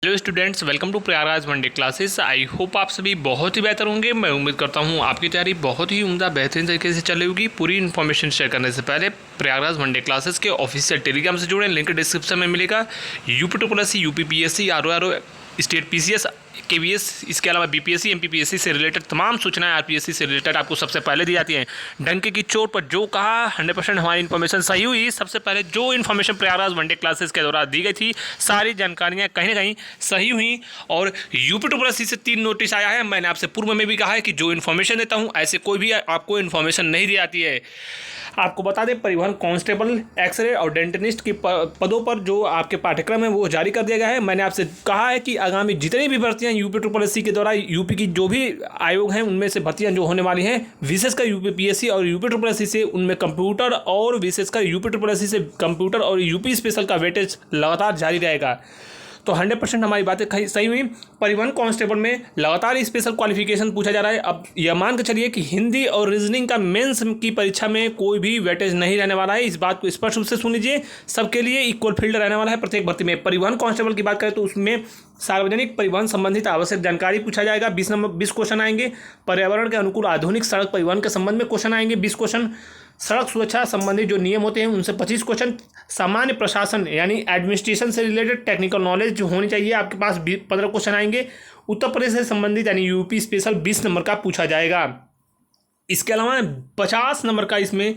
Hello students, welcome to Prayagraj one day classes. I hope आप सभी बहुत ही बेहतर होंगे। मैं उम्मीद करता हूँ आपकी तैयारी बहुत ही उम्दा बेहतरीन तरीके से चल रही होगी। पूरी इन्फॉर्मेशन शेयर करने से पहले प्रयागराज वनडे क्लासेस के ऑफिशियल टेलीग्राम से जुड़ें, लिंक डिस्क्रिप्शन में मिलेगा। UP UP PSC, RO, state PCS, KVS, इसके अलावा बीपीएससी, एमपीपीएससी से रिलेटेड तमाम सूचनाएं आरपीएससी से रिलेटेड आपको सबसे पहले दी जाती हैं। डंके की चोट पर जो कहा 100% हमारी इन्फॉर्मेशन सही हुई। सबसे पहले जो इन्फॉर्मेशन प्रयागराज वनडे क्लासेस के दौरान दी गई थी, सारी जानकारियां कहीं ना कहीं सही हुई। और यूपी से 3 नोटिस आया है। मैंने आपसे पूर्व में भी कहा है कि जो इन्फॉर्मेशन देता हूं, ऐसे कोई भी आपको इन्फॉर्मेशन नहीं दी जाती है। आपको बता दें, परिवहन कांस्टेबल, एक्सरे और डेंटिस्ट के पदों पर जो आपके पाठ्यक्रम है वो जारी कर दिया गया है। मैंने आपसे कहा है कि आगामी जितनी भी भर्तियां यूपी के द्वारा यूपी की जो भी आयोग हैं उनमें से भर्तियां जो होने वाली हैं, विशेषकर यूपीपीएससी और यूपी से, उनमें कंप्यूटर और विशेषकर यूपी से कंप्यूटर और यूपी स्पेशल का वेटेज लगातार जारी रहेगा। तो 100% हमारी बातें सही हुई। परिवहन कांस्टेबल में लगातार स्पेशल क्वालिफिकेशन पूछा जा रहा है। अब यह मान के चलिए कि हिंदी और रीजनिंग का मेंस की परीक्षा में कोई भी वेटेज नहीं रहने वाला है। इस बात को स्पष्ट रूप से सुन लीजिए, सबके लिए इक्वल फील्ड रहने वाला है प्रत्येक भर्ती में। परिवहन कांस्टेबल की बात करें तो उसमें सार्वजनिक परिवहन संबंधित आवश्यक जानकारी पूछा जाएगा। 20 क्वेश्चन आएंगे। पर्यावरण के अनुकूल आधुनिक सड़क परिवहन के संबंध में क्वेश्चन आएंगे 20 क्वेश्चन। सड़क सुरक्षा संबंधी जो नियम होते हैं उनसे 25 क्वेश्चन। सामान्य प्रशासन यानी एडमिनिस्ट्रेशन से रिलेटेड टेक्निकल नॉलेज जो होनी चाहिए आपके पास 15 क्वेश्चन आएंगे। उत्तर प्रदेश से संबंधित यानी यूपी स्पेशल 20 नंबर का पूछा जाएगा। इसके अलावा 50 नंबर का इसमें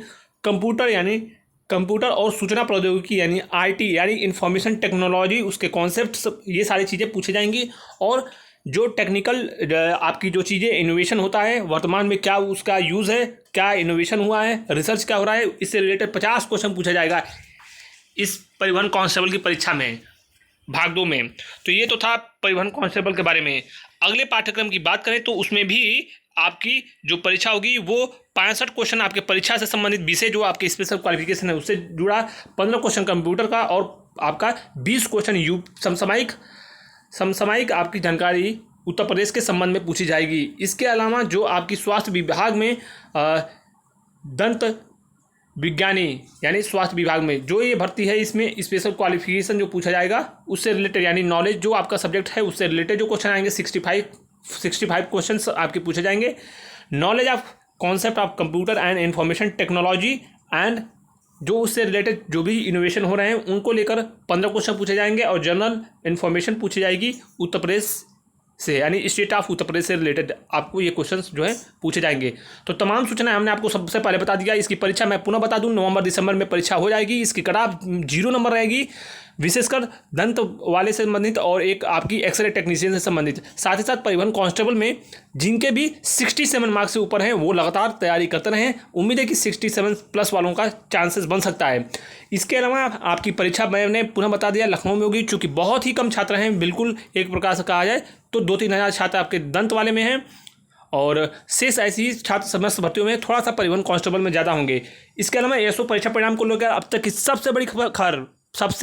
कंप्यूटर और सूचना प्रौद्योगिकी यानी आईटी यानी इंफॉर्मेशन टेक्नोलॉजी, उसके कॉन्सेप्ट्स, ये सारी चीज़ें पूछी जाएंगी। और जो टेक्निकल आपकी जो चीज़ें इनोवेशन होता है, वर्तमान में क्या उसका यूज़ है, क्या इनोवेशन हुआ है, रिसर्च क्या हो रहा है, इससे रिलेटेड 50 क्वेश्चन पूछा जाएगा इस परिवहन कांस्टेबल की परीक्षा में, भाग 2 में। तो ये तो था परिवहन कांस्टेबल के बारे में। अगले पाठ्यक्रम की बात करें तो उसमें भी आपकी जो परीक्षा होगी वो 65 क्वेश्चन आपके परीक्षा से संबंधित विषय जो आपके स्पेशल क्वालिफिकेशन है उससे जुड़ा, 15 क्वेश्चन कंप्यूटर का और आपका 20 क्वेश्चन समसामयिक आपकी जानकारी उत्तर प्रदेश के संबंध में पूछी जाएगी। इसके अलावा जो आपकी स्वास्थ्य विभाग में दंत विज्ञानी यानी स्वास्थ्य विभाग में जो ये भर्ती है, इसमें स्पेशल क्वालिफिकेशन जो पूछा जाएगा उससे रिलेटेड यानी नॉलेज जो आपका सब्जेक्ट है उससे रिलेटेड जो क्वेश्चन आएंगे 65 क्वेश्चन आपके पूछे जाएंगे। Knowledge of concept of computer and information technology and जो उससे रिलेटेड जो भी इनोवेशन हो रहे हैं उनको लेकर 15 क्वेश्चन पूछे जाएंगे। और जनरल इन्फॉर्मेशन पूछी जाएगी उत्तर प्रदेश से यानी स्टेट ऑफ उत्तर प्रदेश से रिलेटेड आपको ये क्वेश्चंस जो है पूछे जाएंगे। तो तमाम सूचनाएं हमने आपको सबसे पहले बता दिया। इसकी परीक्षा मैं पुनः बता दूं, नवंबर-दिसंबर में परीक्षा हो जाएगी। इसकी कटाफ 0 नंबर रहेगी, विशेषकर दंत वाले से संबंधित और एक आपकी एक्सरे टेक्नीशियन से संबंधित। साथ ही साथ परिवहन कांस्टेबल में जिनके भी 67 मार्क्स से ऊपर हैं वो लगातार तैयारी करते रहें। उम्मीद है कि 67 प्लस वालों का चांसेस बन सकता है। इसके अलावा आपकी परीक्षा मैंने पुनः बता दिया लखनऊ में होगी। चूँकि बहुत ही कम छात्र हैं, बिल्कुल एक प्रकार से कहा जाए तो 2-3 हज़ार छात्र आपके दंत वाले में हैं और शेष ऐसी ही छात्र समस्त भर्तियों में थोड़ा सा परिवहन कांस्टेबल में ज़्यादा होंगे। इसके अलावा एएसओ परीक्षा परिणाम को लेकर अब तक की सबसे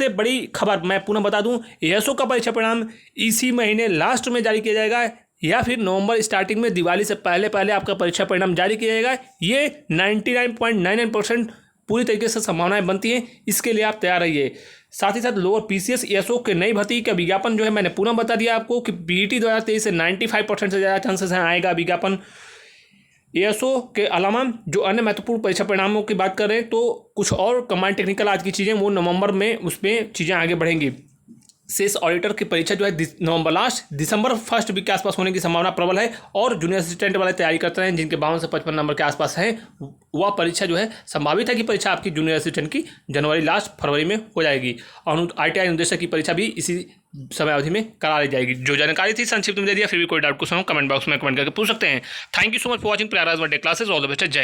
बड़ी खबर मैं पुनः बता दूं, एएसओ का परीक्षा परिणाम इसी महीने लास्ट में जारी किया जाएगा या फिर नवंबर स्टार्टिंग में दिवाली से पहले आपका परीक्षा परिणाम जारी किया जाएगा। ये 99.99% पूरी तरीके से संभावनाएं बनती हैं। इसके लिए आप तैयार रहिए। साथ ही साथ लोअर पीसीएस एएसओ के नई भर्ती का विज्ञापन जो है मैंने पुनः बता दिया आपको कि पीईटी 2023 से 95% से ज़्यादा चांसेस हैं आएगा विज्ञापन। एएसओ के अलावा जो अन्य महत्वपूर्ण परीक्षा परिणामों की बात करें तो कुछ और कमांड टेक्निकल आज की चीज़ें वो नवंबर में उसमें चीज़ें आगे बढ़ेंगी। शेष ऑडिटर की परीक्षा जो है नवंबर लास्ट दिसंबर फर्स्ट वीक के आसपास होने की संभावना प्रबल है। और जूनियर असिस्टेंट वाले तैयारी करते हैं जिनके 52 से 55 नंबर के आसपास हैं, वह परीक्षा जो है संभावित है कि परीक्षा आपकी जूनियर असिस्टेंट की जनवरी लास्ट फरवरी में हो जाएगी। और ITI निदेशक की परीक्षा भी इसी समय अवधि में करा ली जाएगी। जो जानकारी थी संक्षिप्त में दे दिया। फिर भी कोई डाउट कुछ हो कमेंट बॉक्स में कमेंट करके पूछ सकते हैं। Thank you so much for watching Prayagraj one day classes. All the best. जय हिंद।